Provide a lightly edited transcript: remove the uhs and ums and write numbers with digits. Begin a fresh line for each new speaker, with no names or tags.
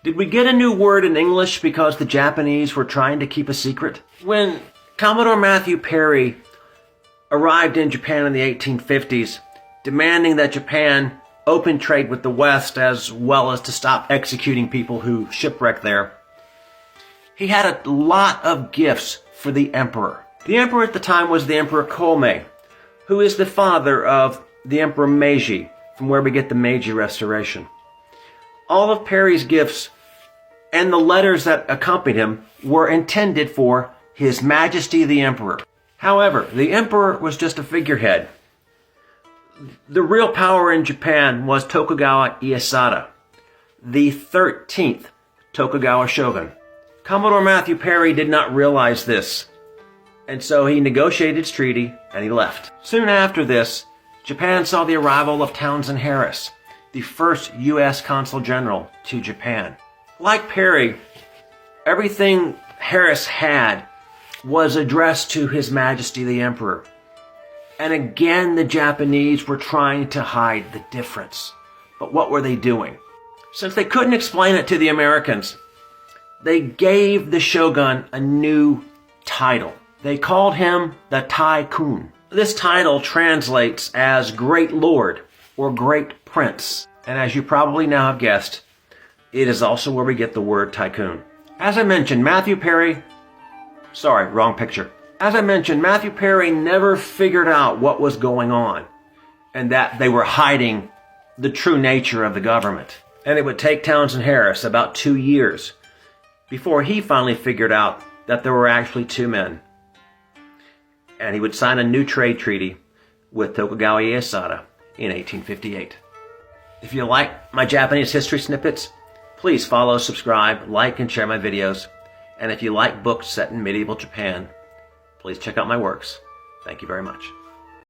Did we get a new word in English because the Japanese were trying to keep a secret? When Commodore Matthew Perry arrived in Japan in the 1850s, demanding that Japan open trade with the West as well as to stop executing people who shipwrecked there, he had a lot of gifts for the emperor. The emperor at the time was the Emperor Komei, who is the father of the Emperor Meiji, from where we get the Meiji Restoration. All of Perry's gifts and the letters that accompanied him were intended for His Majesty the Emperor. However, the emperor was just a figurehead. The real power in Japan was Tokugawa Ieyasu, the 13th Tokugawa shogun. Commodore Matthew Perry did not realize this, and so he negotiated his treaty and he left. Soon after this, Japan saw the arrival of Townsend Harris, the first U.S. Consul General to Japan. Like Perry, everything Harris had was addressed to His Majesty the Emperor. And again, the Japanese were trying to hide the difference. But what were they doing? Since they couldn't explain it to the Americans, they gave the shogun a new title. They called him the Tycoon. This title translates as Great Lord or Great Prince. And as you probably now have guessed, it is also where we get the word tycoon. As I mentioned, Matthew Perry never figured out what was going on and that they were hiding the true nature of the government. And it would take Townsend Harris about 2 years before he finally figured out that there were actually two men. And he would sign a new trade treaty with Tokugawa Ieyasu in 1858. If you like my Japanese history snippets, please follow, subscribe, like, and share my videos. And if you like books set in medieval Japan, please check out my works. Thank you very much.